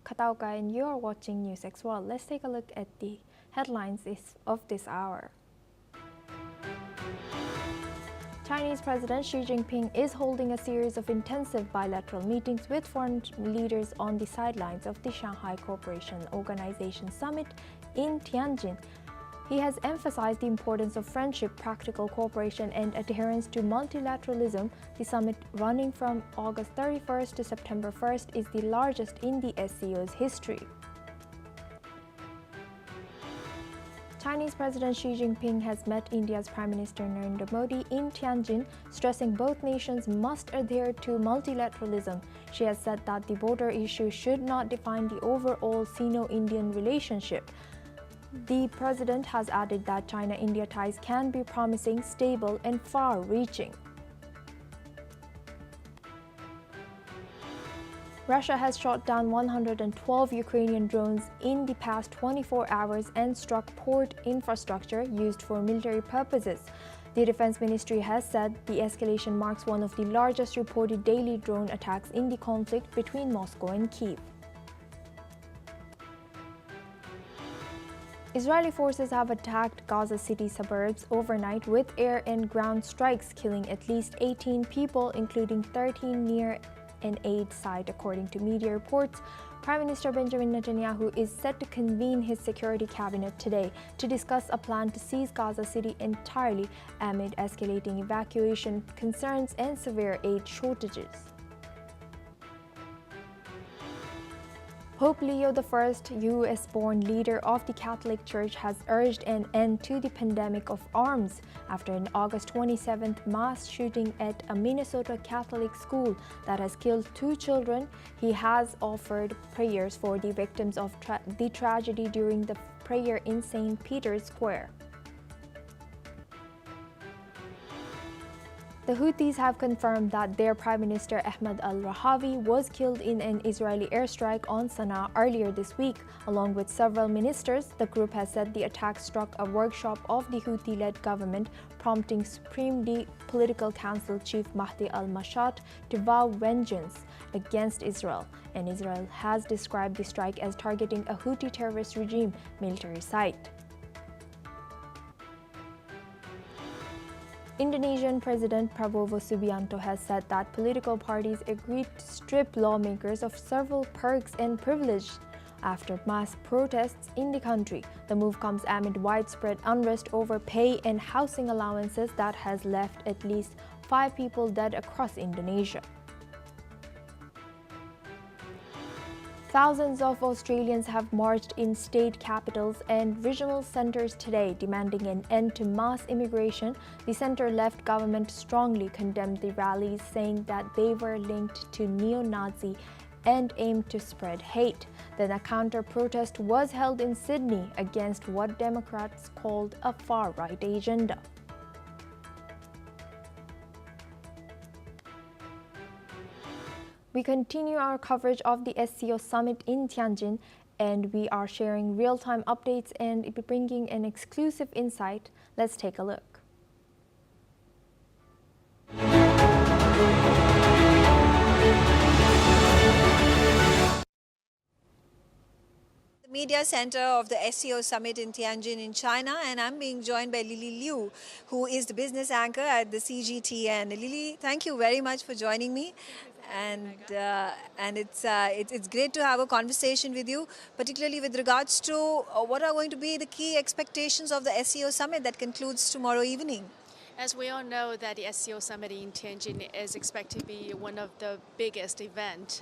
Kataoka and you are watching NewsX World. Let's take a look at the headlines of this hour. Chinese President Xi Jinping is holding a series of intensive bilateral meetings with foreign leaders on the sidelines of the Shanghai Cooperation Organization Summit in Tianjin. He has emphasized the importance of friendship, practical cooperation, and adherence to multilateralism. The summit, running from August 31st to September 1st, is the largest in the SCO's history. Chinese President Xi Jinping has met India's Prime Minister Narendra Modi in Tianjin, stressing both nations must adhere to multilateralism. She has said that the border issue should not define the overall Sino-Indian relationship. The president has added that China-India ties can be promising, stable, and far-reaching. Russia has shot down 112 Ukrainian drones in the past 24 hours and struck port infrastructure used for military purposes. The Defense Ministry has said the escalation marks one of the largest reported daily drone attacks in the conflict between Moscow and Kyiv. Israeli forces have attacked Gaza City suburbs overnight with air and ground strikes, killing at least 18 people, including 13 near an aid site, according to media reports. Prime Minister Benjamin Netanyahu is set to convene his security cabinet today to discuss a plan to seize Gaza City entirely amid escalating evacuation concerns and severe aid shortages. Pope Leo I, US-born leader of the Catholic Church, has urged an end to the pandemic of arms after an August 27th mass shooting at a Minnesota Catholic school that has killed 2 children. He has offered prayers for the victims of the tragedy during the prayer in St. Peter's Square. The Houthis have confirmed that their Prime Minister Ahmed al-Rahawi was killed in an Israeli airstrike on Sana'a earlier this week. Along with several ministers, the group has said the attack struck a workshop of the Houthi-led government, prompting Supreme Political Council Chief Mahdi al-Mashat to vow vengeance against Israel. And Israel has described the strike as targeting a Houthi terrorist regime military site. Indonesian President Prabowo Subianto has said that political parties agreed to strip lawmakers of several perks and privileges after mass protests in the country. The move comes amid widespread unrest over pay and housing allowances that has left at least 5 people dead across Indonesia. Thousands of Australians have marched in state capitals and regional centres today, demanding an end to mass immigration. The centre-left government strongly condemned the rallies, saying that they were linked to neo-Nazi and aimed to spread hate. Then a counter-protest was held in Sydney against what Democrats called a far-right agenda. We continue our coverage of the SCO Summit in Tianjin, and we are sharing real-time updates and bringing an exclusive insight. Let's take a look. Media center of the SCO Summit in Tianjin in China, and I'm being joined by Lily Liu, who is the business anchor at the CGTN. Lily, thank you very much for joining me. And it's great to have a conversation with you, particularly with regards to what are going to be the key expectations of the SCO Summit that concludes tomorrow evening. As we all know, that the SCO Summit in Tianjin is expected to be one of the biggest events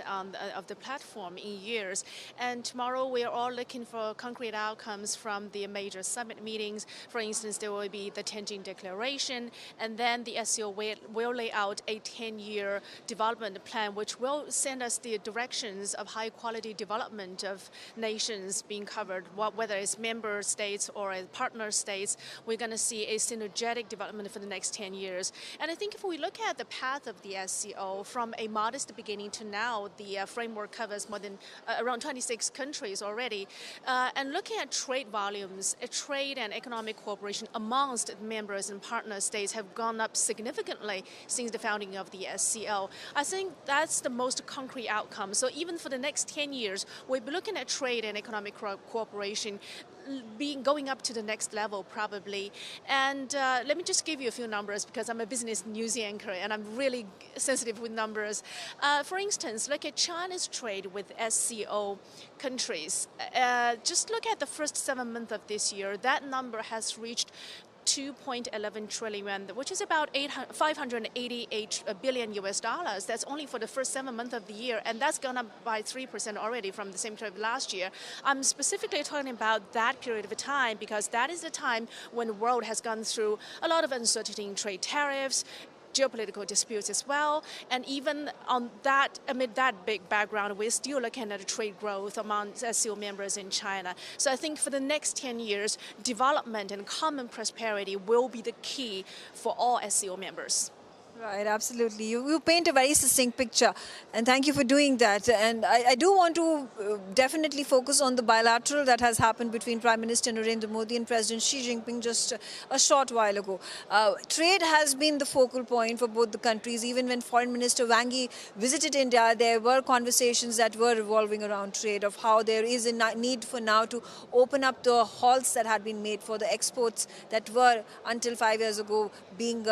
of the platform in years. And tomorrow we are all looking for concrete outcomes from the major summit meetings. For instance, there will be the Tianjin Declaration, and then the SCO will lay out a 10-year development plan, which will send us the directions of high-quality development of nations being covered, whether it's member states or partner states. We're going to see a synergetic development for the next 10 years. And I think if we look at the path of the SCO from a modest beginning to now, the framework covers more than around 26 countries already. And looking at trade volumes, trade and economic cooperation amongst members and partner states have gone up significantly since the founding of the SCO. I think that's the most concrete outcome. So even for the next 10 years, we'll be looking at trade and economic cooperation going up to the next level probably. And let me just give you a few numbers because I'm a business news anchor and I'm really sensitive with numbers. For instance, look at China's trade with SCO countries. Just look at the first 7 months of this year. That number has reached 2.11 trillion yuan, which is about 588 billion US dollars. That's only for the first 7 months of the year, and that's gone up by 3% already from the same period last year. I'm specifically talking about that period of time because that is the time when the world has gone through a lot of uncertainty in trade tariffs, geopolitical disputes as well, and even on that, amid that big background, we're still looking at trade growth among SCO members in China. So I think for the next 10 years, development and common prosperity will be the key for all SCO members. Right, absolutely. You paint a very succinct picture, and thank you for doing that. And I do want to definitely focus on the bilateral that has happened between Prime Minister Narendra Modi and President Xi Jinping just a short while ago. Trade has been the focal point for both the countries. Even when Foreign Minister Wang Yi visited India, there were conversations that were revolving around trade, of how there is a need for now to open up the halts that had been made for the exports that were until 5 years ago being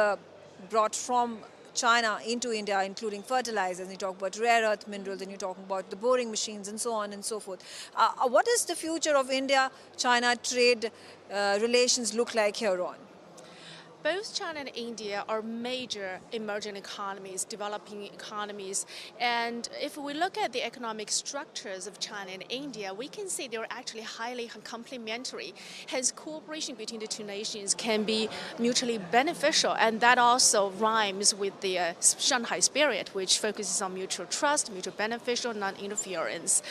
brought from China into India, including fertilizers, and you talk about rare earth minerals, and you're talking about the boring machines and so on and so forth. What does the future of India-China trade relations look like here on? Both China and India are major emerging economies, developing economies. And if we look at the economic structures of China and India, we can see they're actually highly complementary. Hence, cooperation between the two nations can be mutually beneficial. And that also rhymes with the Shanghai spirit, which focuses on mutual trust, mutual beneficial, non-interference.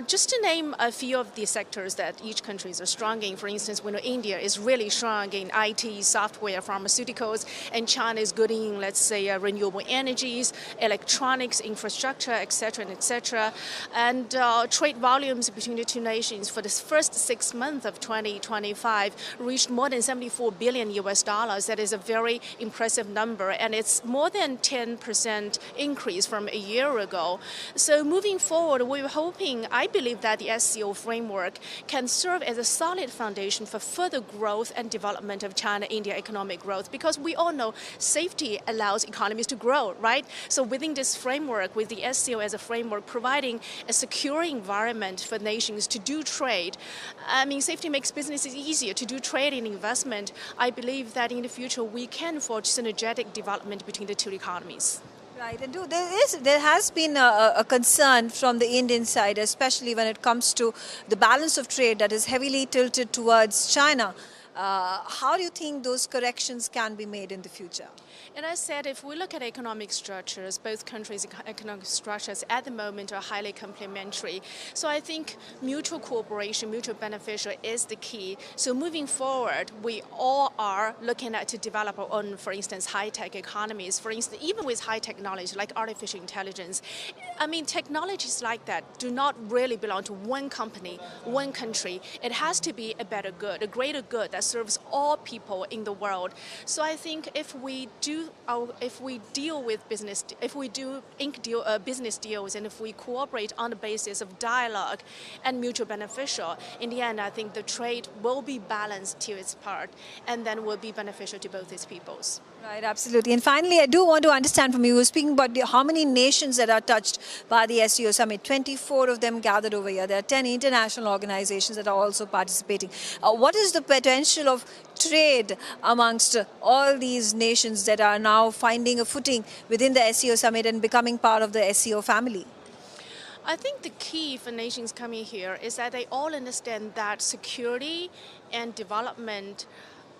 Just to name a few of the sectors that each country is strong in, for instance, we know India is really strong in IT, software, pharmaceuticals, and China is good in, let's say, renewable energies, electronics, infrastructure, etc., etc. And trade volumes between the two nations for the first 6 months of 2025 reached more than 74 billion US dollars. That is a very impressive number, and it's more than 10% increase from a year ago. So moving forward, we're hoping, I believe that the SCO framework can serve as a solid foundation for further growth and development of China-India economic growth, because we all know safety allows economies to grow, right? So within this framework, with the SCO as a framework, providing a secure environment for nations to do trade, I mean, safety makes businesses easier to do trade and investment. I believe that in the future we can forge synergetic development between the two economies. Right, and there has been a concern from the Indian side, especially when it comes to the balance of trade that is heavily tilted towards China. How do you think those corrections can be made in the future? And I said, if we look at economic structures, both countries' economic structures at the moment are highly complementary. So I think mutual cooperation, mutual beneficial is the key. So moving forward, we all are looking at to develop our own, for instance, high-tech economies. For instance, even with high technology like artificial intelligence, I mean, technologies like that do not really belong to one company, one country. It has to be a better good, a greater good that serves all people in the world. So I think if we deal with business, if we do business deals, and if we cooperate on the basis of dialogue and mutual beneficial, in the end, I think the trade will be balanced to its part, and then will be beneficial to both its peoples. Right, absolutely. And finally, I do want to understand from you, we're speaking about how many nations that are touched by the SCO Summit. 24 of them gathered over here. There are 10 international organizations that are also participating. What is the potential of trade amongst all these nations that are now finding a footing within the SCO Summit and becoming part of the SCO family? I think the key for nations coming here is that they all understand that security and development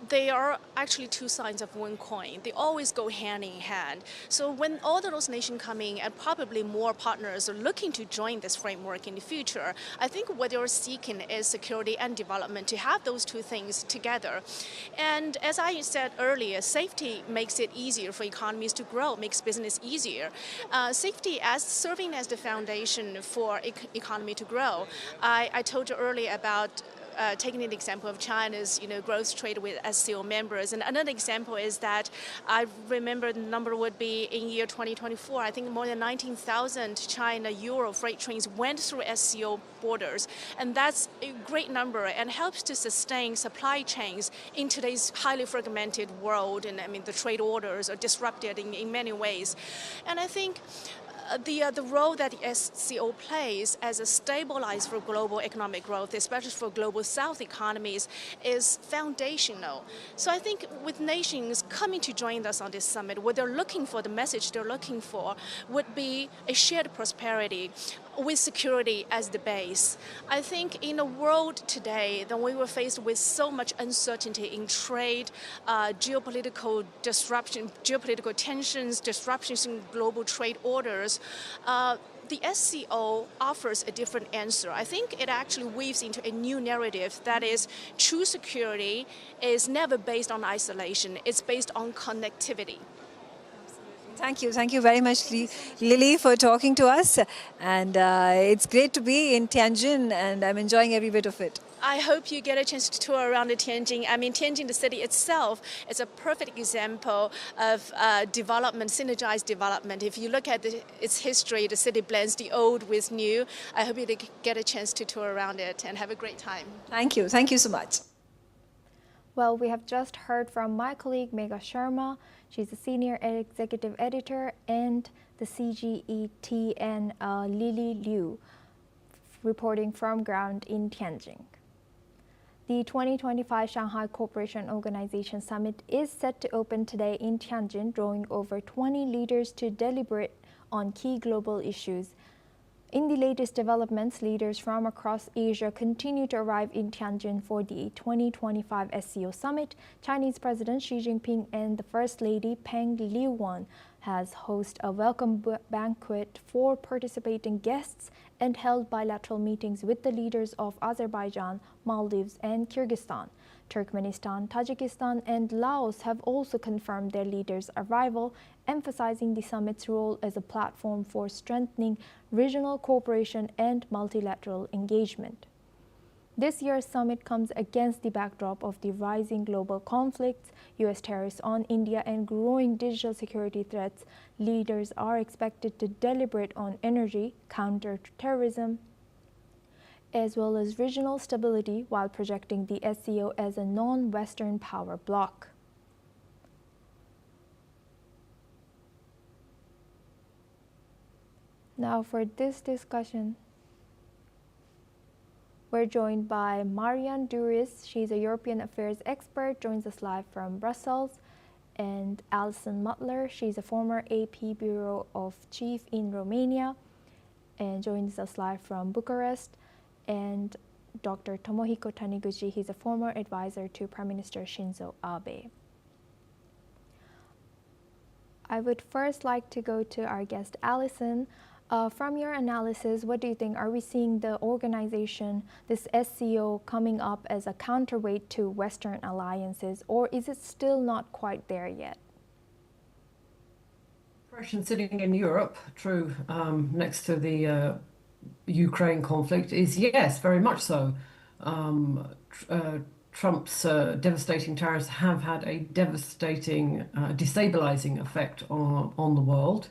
they are actually two sides of one coin. They always go hand in hand. So when all those nations come in, and probably more partners are looking to join this framework in the future, I think what they're seeking is security and development, to have those two things together. And as I said earlier, safety makes it easier for economies to grow, makes business easier. Safety as serving as the foundation for economy to grow. I told you earlier about taking an example of China's growth trade with SCO members. And another example is that I remember the number would be in year 2024, I think more than 19,000 China-Euro freight trains went through SCO borders. And that's a great number and helps to sustain supply chains in today's highly fragmented world. And I mean, the trade orders are disrupted in many ways. And I think the role that the SCO plays as a stabilizer for global economic growth, especially for global South economies, is foundational. So I think with nations coming to join us on this summit, what they're looking for, the message they're looking for, would be a shared prosperity with security as the base. I think in a world today that we were faced with so much uncertainty in trade, geopolitical disruption, geopolitical tensions, disruptions in global trade orders, the SCO offers a different answer. I think it actually weaves into a new narrative that is true security is never based on isolation, it's based on connectivity. Thank you. Thank you very much, Lily, for talking to us. And it's great to be in Tianjin, and I'm enjoying every bit of it. I hope you get a chance to tour around the Tianjin. I mean, Tianjin, the city itself, is a perfect example of development, synergized development. If you look at its history, the city blends the old with new. I hope you get a chance to tour around it and have a great time. Thank you. Thank you so much. Well, we have just heard from my colleague Megha Sharma. She's a senior executive editor, and the CGTN Lily Liu, reporting from ground in Tianjin. The 2025 Shanghai Cooperation Organization Summit is set to open today in Tianjin, drawing over 20 leaders to deliberate on key global issues. In the latest developments, leaders from across Asia continue to arrive in Tianjin for the 2025 SCO Summit. Chinese President Xi Jinping and the First Lady Peng Liyuan has hosted a welcome banquet for participating guests and held bilateral meetings with the leaders of Azerbaijan, Maldives, and Kyrgyzstan. Turkmenistan, Tajikistan, and Laos have also confirmed their leaders' arrival, emphasizing the summit's role as a platform for strengthening regional cooperation and multilateral engagement. This year's summit comes against the backdrop of the rising global conflicts, U.S. tariffs on India, and growing digital security threats. Leaders are expected to deliberate on energy, counterterrorism, as well as regional stability, while projecting the SCO as a non-Western power bloc. Now for this discussion, we're joined by Marianne Duris. She's a European affairs expert, joins us live from Brussels, and Alison Mutler. She's a former AP Bureau of Chief in Romania and joins us live from Bucharest. And Dr. Tomohiko Taniguchi, he's a former advisor to Prime Minister Shinzo Abe. I would first like to go to our guest, Alison. From your analysis, what do you think? Are we seeing the organization, this SCO, coming up as a counterweight to Western alliances, or is it still not quite there yet? Impression sitting in Europe, true, next to the Ukraine conflict, is yes, very much so. Trump's devastating tariffs have had a devastating, destabilizing effect on the world.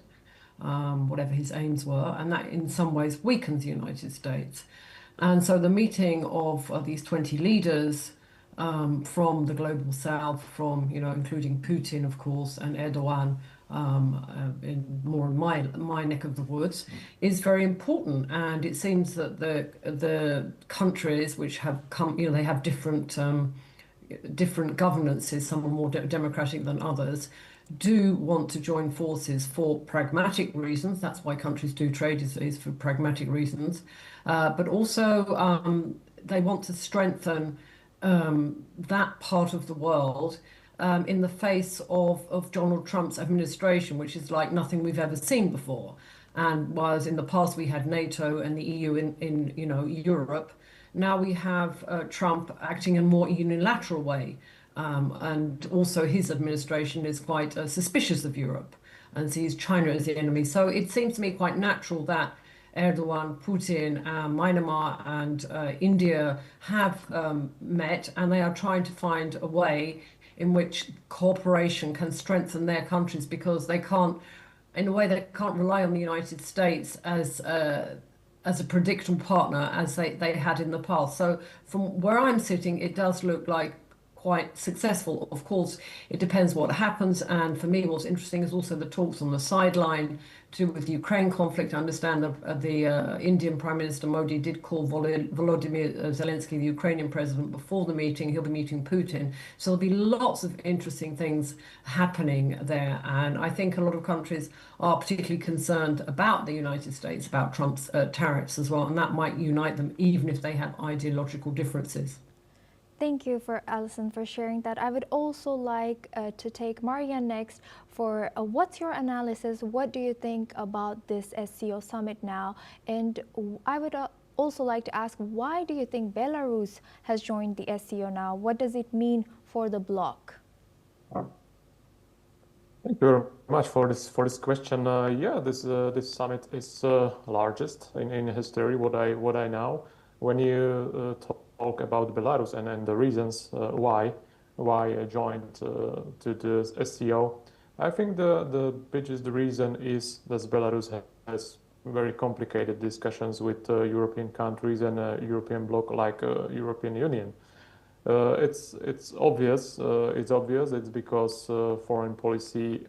Whatever his aims were, and that in some ways weakens the United States. And so the meeting of these 20 leaders from the global south, from, including Putin, of course, and Erdogan, in my neck of the woods, is very important. And it seems that the countries which have come, they have different governances, some are more democratic than others, do want to join forces for pragmatic reasons. That's why countries do trade, is for pragmatic reasons. But also they want to strengthen that part of the world in the face of Donald Trump's administration, which is like nothing we've ever seen before. And whereas in the past we had NATO and the EU in Europe, now we have Trump acting in a more unilateral way. And also his administration is quite suspicious of Europe and sees China as the enemy. So it seems to me quite natural that Erdogan, Putin, Myanmar, and India have met, and they are trying to find a way in which cooperation can strengthen their countries because they can't, in a way, they can't rely on the United States as a predictable partner as they had in the past. So from where I'm sitting, it does look like quite successful. Of course, it depends what happens. And for me, what's interesting is also the talks on the sideline to do with the Ukraine conflict. I understand the Indian Prime Minister Modi did call Volodymyr Zelensky, the Ukrainian president, before the meeting. He'll be meeting Putin. So there'll be lots of interesting things happening there. And I think a lot of countries are particularly concerned about the United States, about Trump's tariffs as well. And that might unite them, even if they have ideological differences. Thank you for Alison for sharing that. I would also like to take Marianne next for what's your analysis? What do you think about this SCO summit now? And I would also like to ask, why do you think Belarus has joined the SCO now? What does it mean for the bloc? Thank you very much for this question. Yeah, this summit is largest in history. What I know, when you talk about Belarus and the reasons why I joined to the SCO, I think the biggest reason is that Belarus has very complicated discussions with European countries and European bloc like European Union. It's obvious. It's because foreign policy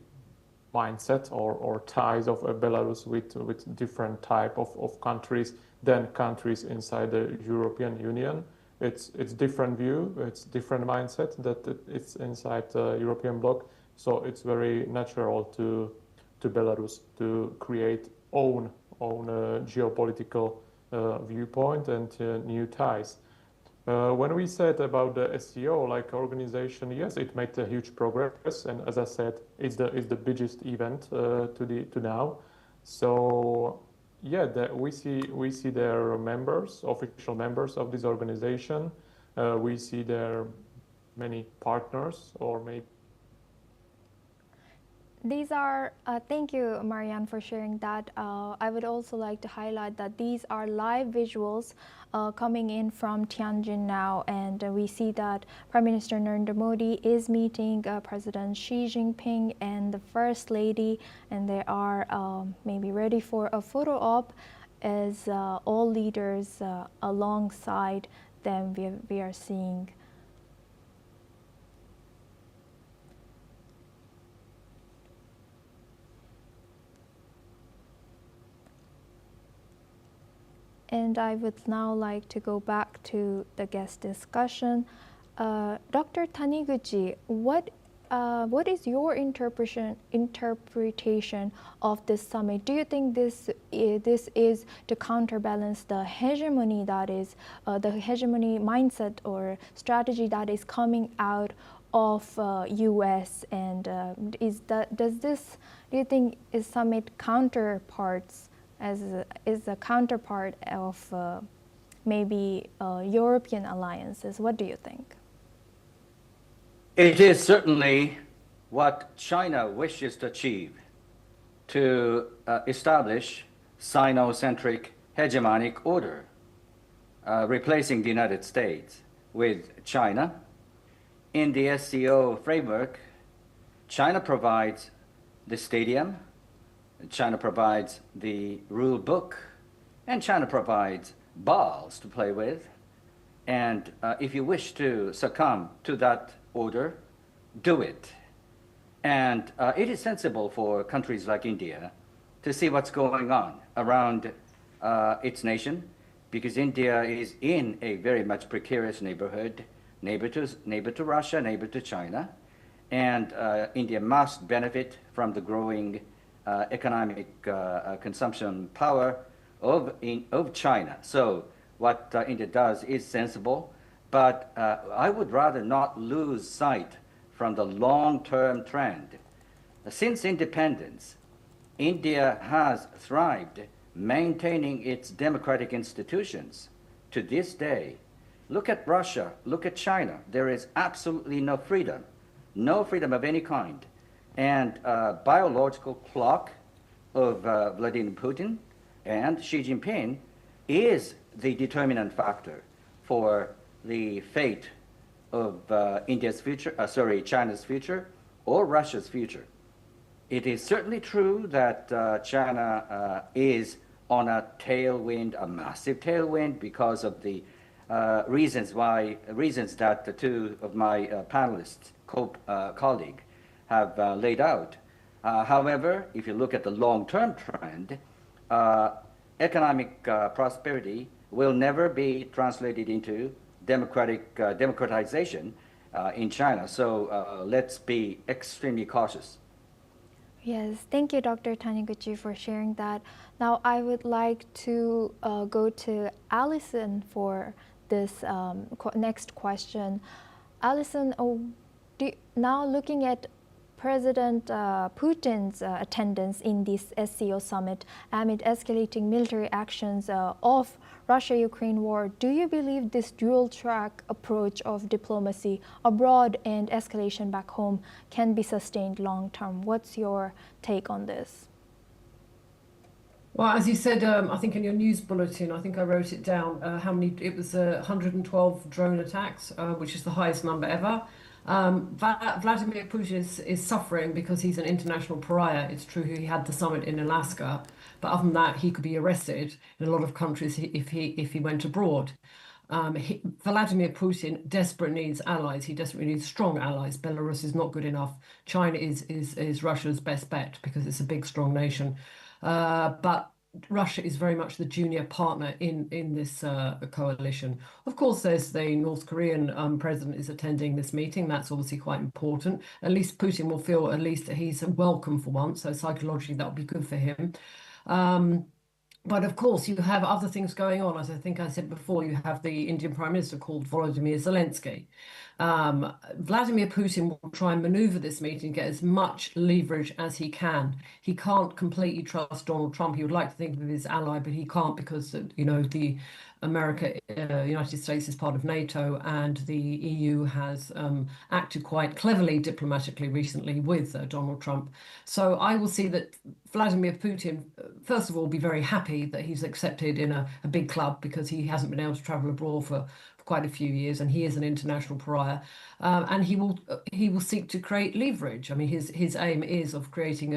mindset or ties of Belarus with different type of countries than countries inside the European Union. It's different view. It's different mindset that it's inside the European bloc. So it's very natural to Belarus to create own geopolitical viewpoint and new ties. When we said about the SCO, like organization, yes, it made a huge progress, and as I said, it's the biggest event to now. So yeah, we see their members, official members of this organization. We see their many partners or maybe. These are, thank you, Marianne, for sharing that. I would also like to highlight that these are live visuals coming in from Tianjin now, and we see that Prime Minister Narendra Modi is meeting President Xi Jinping and the First Lady, and they are maybe ready for a photo op as all leaders alongside them we are seeing. And I would now like to go back to the guest discussion. Dr. Taniguchi, what is your interpretation of this summit? Do you think this is to counterbalance the hegemony that is the hegemony mindset or strategy that is coming out of U.S. and do you think is summit counterparts? Is a counterpart of maybe European alliances? What do you think? It is certainly what China wishes to achieve, to establish Sino-centric hegemonic order, replacing the United States with China. In the SCO framework, China provides the stadium, China provides the rule book, and China provides balls to play with. And if you wish to succumb to that order, do it. And it is sensible for countries like India to see what's going on around its nation, because India is in a very much precarious neighborhood, neighbor to Russia, neighbor to China. And India must benefit from the growing economic consumption power of China. So what India does is sensible, but I would rather not lose sight from the long-term trend. Since independence, India has thrived, maintaining its democratic institutions. To this day, look at Russia, look at China. There is absolutely no freedom of any kind. And biological clock of Vladimir Putin and Xi Jinping is the determinant factor for the fate of China's future or Russia's future. It is certainly true that China is on a tailwind, a massive tailwind, because of the reasons that the two of my panelists, colleague, have laid out. However, if you look at the long-term trend, economic prosperity will never be translated into democratization in China. So let's be extremely cautious. Yes, thank you, Dr. Taniguchi, for sharing that. Now, I would like to go to Alison for this next question. Alison, now looking at President Putin's attendance in this SCO summit amid escalating military actions of Russia-Ukraine war, do you believe this dual-track approach of diplomacy abroad and escalation back home can be sustained long-term? What's your take on this? Well, as you said, I think in your news bulletin, I think I wrote it down, it was 112 drone attacks, which is the highest number ever. Vladimir Putin is suffering because he's an international pariah. It's true he had the summit in Alaska, but other than that, he could be arrested in a lot of countries if he went abroad. Vladimir Putin desperately needs allies. He desperately needs strong allies. Belarus is not good enough. China is Russia's best bet because it's a big, strong nation. But Russia is very much the junior partner in this coalition. Of course, there's the North Korean president is attending this meeting. That's obviously quite important. At least Putin will feel at least that he's welcome for once. So psychologically, that would be good for him. But of course, you have other things going on. As I think I said before, you have the Indian Prime Minister called Volodymyr Zelensky. Vladimir Putin will try and maneuver this meeting, get as much leverage as he can. He can't completely trust Donald Trump. He would like to think of his ally, but he can't because, the United States is part of NATO, and the EU has acted quite cleverly diplomatically recently with Donald Trump. So I will see that Vladimir Putin, first of all, be very happy that he's accepted in a big club because he hasn't been able to travel abroad for quite a few years, and he is an international pariah, and he will seek to create leverage. I mean, his aim is of creating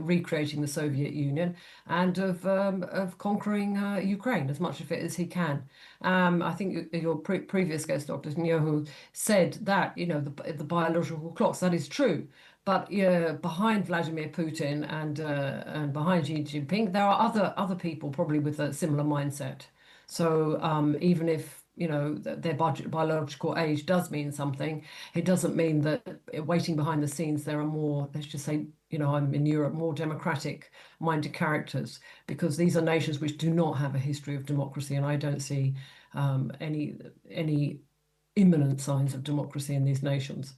recreating the Soviet Union, and of conquering Ukraine, as much of it as he can. I think your previous guest, Dr. Netanyahu, said that the biological clocks. That is true. But behind Vladimir Putin and behind Xi Jinping, there are other people probably with a similar mindset. So even if their biological age does mean something, it doesn't mean that waiting behind the scenes there are more, let's just say, I'm in Europe, more democratic-minded characters, because these are nations which do not have a history of democracy, and I don't see any imminent signs of democracy in these nations.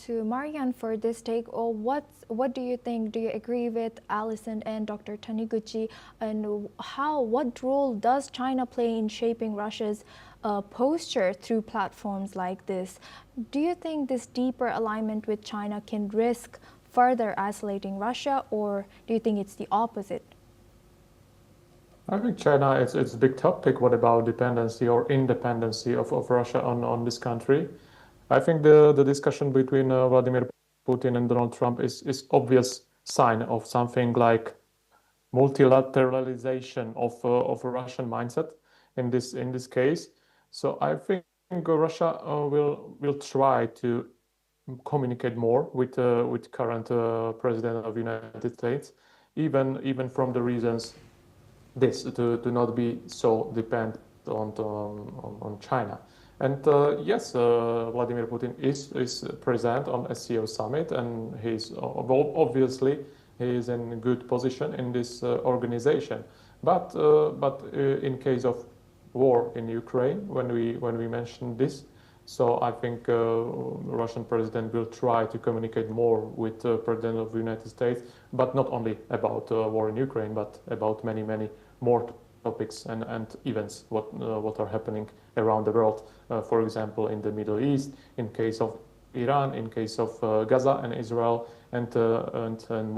To Marianne for this take. Or what do you think? Do you agree with Alison and Dr. Taniguchi? And what role does China play in shaping Russia's posture through platforms like this? Do you think this deeper alignment with China can risk further isolating Russia, or do you think it's the opposite? I think China, it's a big topic. What about dependency or independency of Russia on this country? I think the discussion between Vladimir Putin and Donald Trump is obvious sign of something like multilateralization of a Russian mindset in this case. So I think Russia will try to communicate more with current president of the United States, even from the reasons to not be so dependent on China. And yes, Vladimir Putin is present on SCO Summit, and he's obviously in a good position in this organization. But in case of war in Ukraine when we mentioned this. So I think Russian president will try to communicate more with the president of the United States, but not only about war in Ukraine, but about many more topics and events what are happening around the world. For example, in the Middle East, in case of Iran, in case of Gaza and Israel, and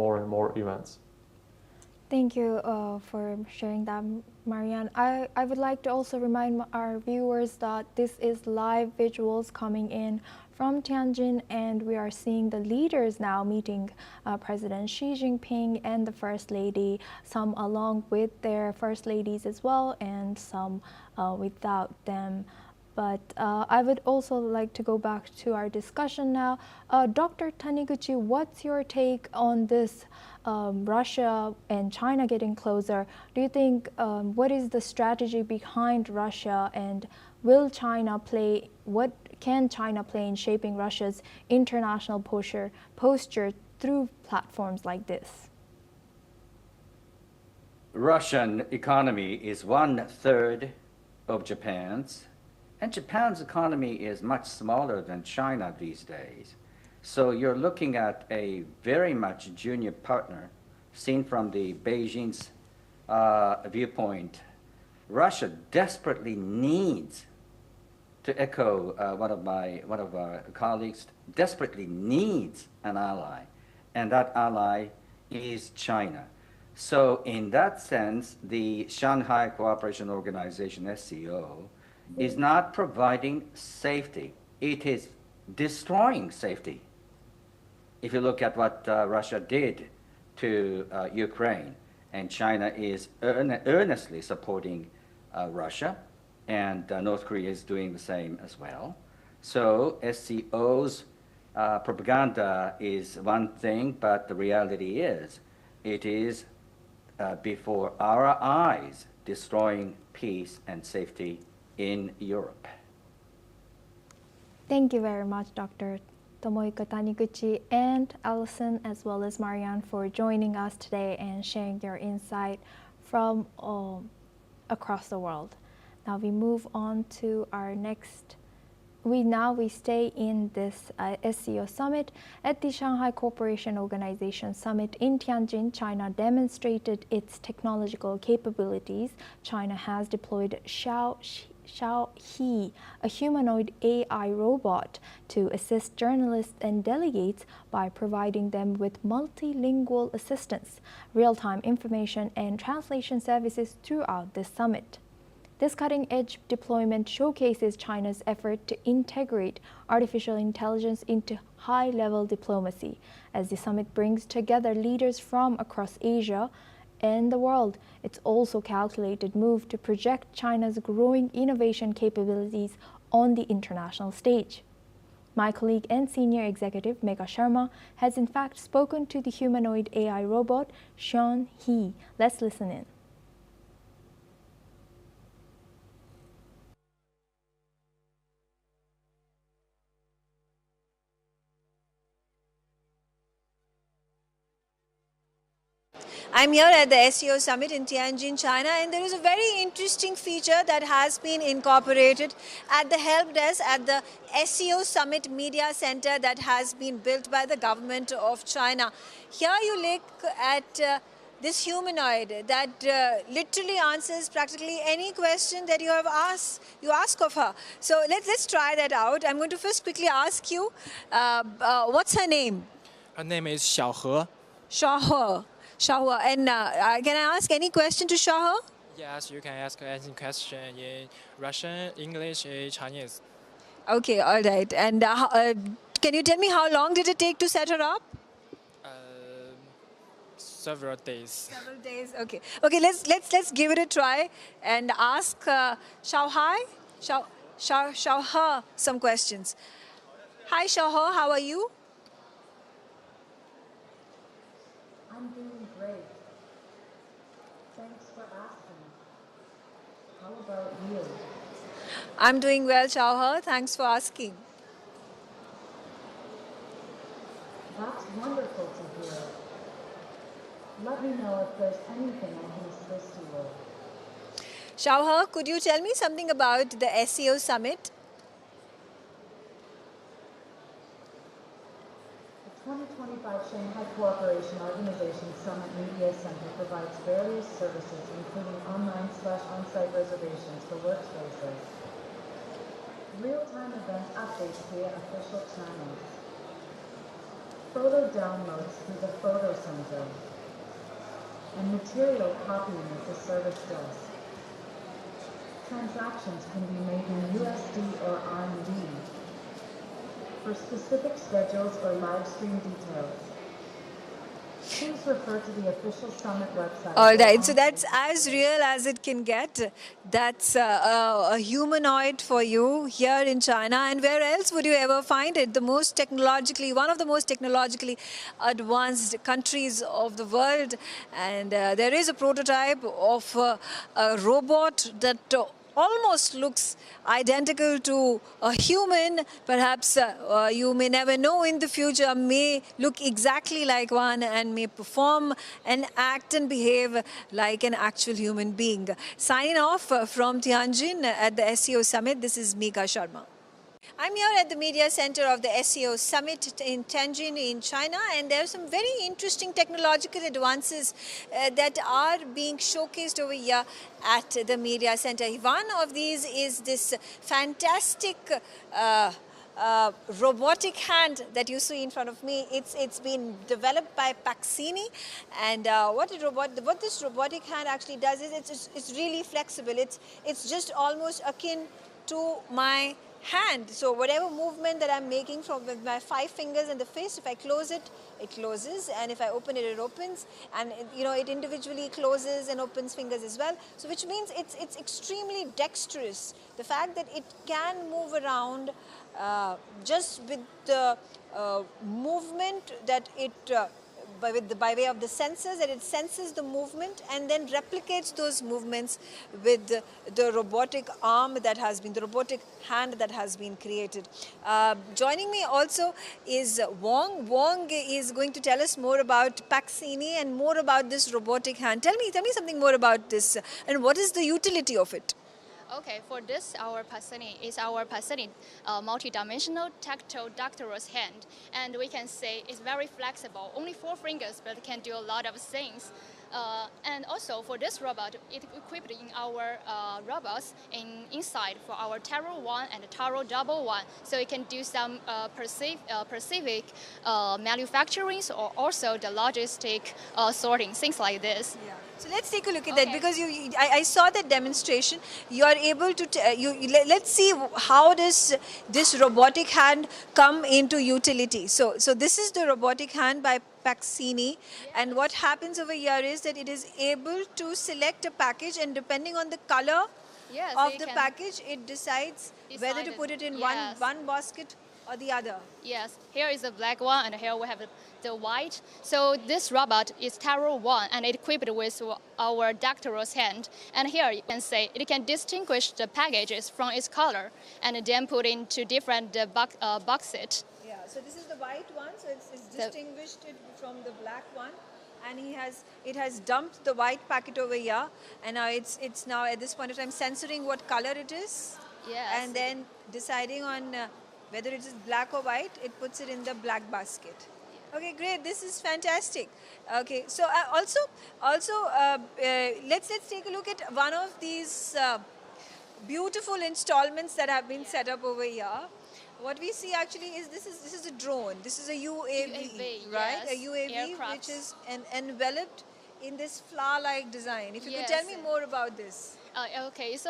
more and more events. Thank you for sharing that, Marianne. I would like to also remind our viewers that this is live visuals coming in from Tianjin, and we are seeing the leaders now meeting President Xi Jinping and the First Lady, some along with their First Ladies as well, and some without them. But I would also like to go back to our discussion now. Dr. Taniguchi, what's your take on this Russia and China getting closer? Do you think, what is the strategy behind Russia, and will China play, what can China play in shaping Russia's international posture through platforms like this? Russian economy is 1/3 of Japan's. And Japan's economy is much smaller than China these days. So you're looking at a very much junior partner seen from the Beijing's viewpoint. Russia desperately needs, to echo one of our colleagues, desperately needs an ally, and that ally is China. So in that sense, the Shanghai Cooperation Organization, SCO, is not providing safety. It is destroying safety. If you look at what Russia did to Ukraine, and China is earnestly supporting Russia, and North Korea is doing the same as well. So SCO's propaganda is one thing, but the reality is, it is before our eyes destroying peace and safety in Europe. Thank you very much, Dr. Tomohiko Taniguchi and Allison, as well as Marianne, for joining us today and sharing your insight from across the world. Now we move on to our next. We stay in this SCO Summit. At the Shanghai Cooperation Organization Summit in Tianjin, China demonstrated its technological capabilities. China has deployed Xiaohe, a humanoid AI robot, to assist journalists and delegates by providing them with multilingual assistance, real-time information, and translation services throughout the summit. This cutting-edge deployment showcases China's effort to integrate artificial intelligence into high-level diplomacy, as the summit brings together leaders from across Asia and the world. It's also a calculated move to project China's growing innovation capabilities on the international stage. My colleague and senior executive Megha Sharma has in fact spoken to the humanoid AI robot Xiaohe. Let's listen in. I'm here at the SCO Summit in Tianjin, China, and there is a very interesting feature that has been incorporated at the help desk at the SCO Summit Media Center that has been built by the government of China. Here you look at this humanoid that literally answers practically any question that you ask of her. So let's try that out. I'm going to first quickly ask you, what's her name? Her name is Xiaohe. Xiaohe. Xiaohe. And can I ask any question to Xiaohe? Yes, you can ask any question in Russian, English, Chinese. Okay, all right. And can you tell me how long did it take to set her up? Several days. Several days. Okay. Okay. Let's give it a try and ask Xiaohe some questions. Hi, Xiaohe. How are you? I'm doing great. Thanks for asking. How about you? I'm doing well, Xiaohe. Thanks for asking. That's wonderful to hear. Let me know if there's anything I can assist you with. Shauha, could you tell me something about the SCO Summit? The 2025 Shanghai Cooperation Organization Summit Media Center provides various services, including online/on-site reservations for workspaces, real-time event updates via official channels, photo downloads through the Photo Center, and material copying at the service desk. Transactions can be made in USD or RMB. For specific schedules or live stream details, please refer to the official summit website. All right, so that's as real as it can get. That's a humanoid for you here in China. And where else would you ever find it? One of the most technologically advanced countries of the world. And there is a prototype of a robot that almost looks identical to a human. Perhaps you may never know in the future, may look exactly like one and may perform and act and behave like an actual human being. Signing off from Tianjin at the SCO Summit, this is Megha Sharma. I'm here at the media center of the SCO Summit in Tianjin in China, and there are some very interesting technological advances that are being showcased over here at the media center. One of these is this fantastic robotic hand that you see in front of me. It's been developed by Paxini, and what this robotic hand actually does is it's really flexible. It's just almost akin to my hand. So whatever movement that I'm making with my 5 fingers and the fist, if I close it, it closes, and if I open it, it opens, and it individually closes and opens fingers as well. So which means it's extremely dexterous. The fact that it can move around just with the movement that it by way of the sensors, that it senses the movement and then replicates those movements with the robotic arm that has been, the robotic hand that has been created. Joining me also is Wong. Wong is going to tell us more about Paxini and more about this robotic hand. Tell me something more about this, and what is the utility of it? Okay, for this, our Paxini is our Paxini multi-dimensional tactile dexterous hand, and we can say it's very flexible. Only 4 fingers, but it can do a lot of things. And also for this robot, it's equipped in our robots inside for our Taro 1 and Taro Double 1, so it can do some specific manufacturing or also the logistic sorting, things like this. Yeah. So let's take a look at that, because I saw that demonstration. You are able to let's see how does this robotic hand come into utility. So this is the robotic hand by Paxini, and what happens over here is that it is able to select a package, and depending on the color of the package, it decides whether to put it in one basket or the other. Yes, here is the black one, and here we have the white. So this robot is Taro 1, and it's equipped with our dexterous hand. And here you can say it can distinguish the packages from its color, and then put into different boxes. Yeah, so this is the white one, so it's distinguished it from the black one. And it has dumped the white packet over here, and now it's now at this point of time censoring what color it is. Yes. And then deciding on whether it is black or white, it puts it in the black basket. Okay, great. This is fantastic. Okay, so let's take a look at one of these beautiful installments that have been set up over here. What we see actually is this is a drone. This is a UAV, right? Yes. A UAV Aircraft. which is enveloped in this flower-like design. If you could tell me more about this. Okay, it's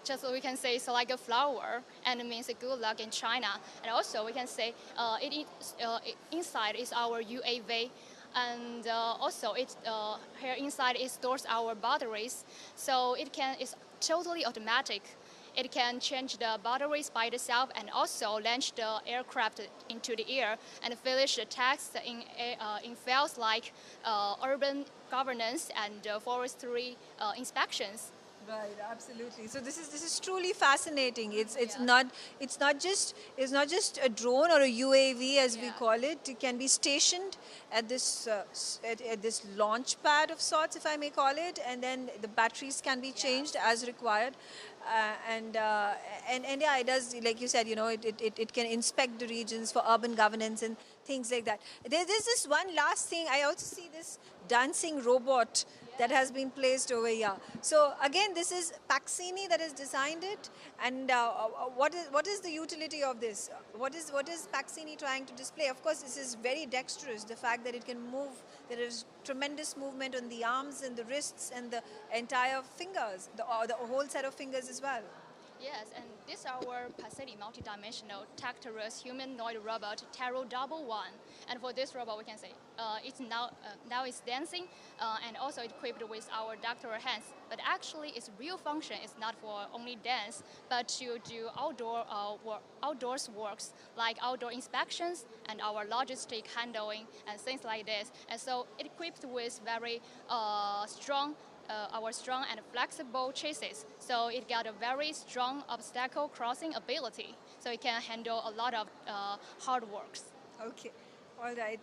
just we can say it's like a flower, and it means good luck in China. And also we can say inside is our UAV, and also here inside it stores our batteries, so it's totally automatic. It can change the batteries by itself, and also launch the aircraft into the air and finish the tasks in fields like urban governance and forestry inspections. Right, absolutely. So this is truly fascinating. It's not just a drone or a UAV as we call it. It can be stationed at this at this launch pad of sorts, if I may call it, and then the batteries can be changed as required. And yeah, it does, like you said, it can inspect the regions for urban governance and things like that. There's this one last thing. I also see this dancing robot that has been placed over here. So again, this is Paxini that has designed it. And what is the utility of this? What is Paxini trying to display? Of course, this is very dexterous. The fact that it can move, there is tremendous movement on the arms and the wrists and the entire fingers, the whole set of fingers as well. Yes, and this is our Paxini multidimensional tactilous humanoid robot, Taro 111. And for this robot, we can say it's now it's dancing and also equipped with our doctoral hands. But actually, its real function is not for only dance, but to do outdoors works like outdoor inspections and our logistic handling and things like this. And so it equipped with very strong and flexible chassis. So it got a very strong obstacle crossing ability. So it can handle a lot of hard works. Okay, all right.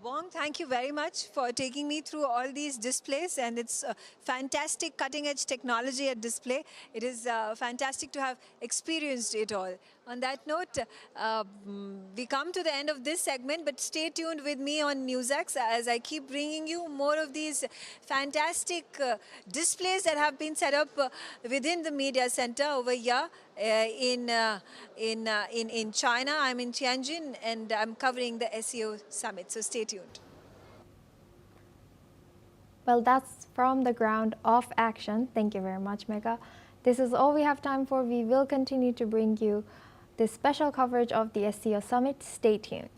Wong, thank you very much for taking me through all these displays, and it's fantastic cutting-edge technology at display. It is fantastic to have experienced it all. On that note, we come to the end of this segment, but stay tuned with me on NewsX as I keep bringing you more of these fantastic displays that have been set up within the media center over here in China. I'm in Tianjin and I'm covering the SCO Summit, so stay tuned. Well, that's from the ground of action. Thank you very much, Megha. This is all we have time for. We will continue to bring you this special coverage of the SCO Summit. Stay tuned.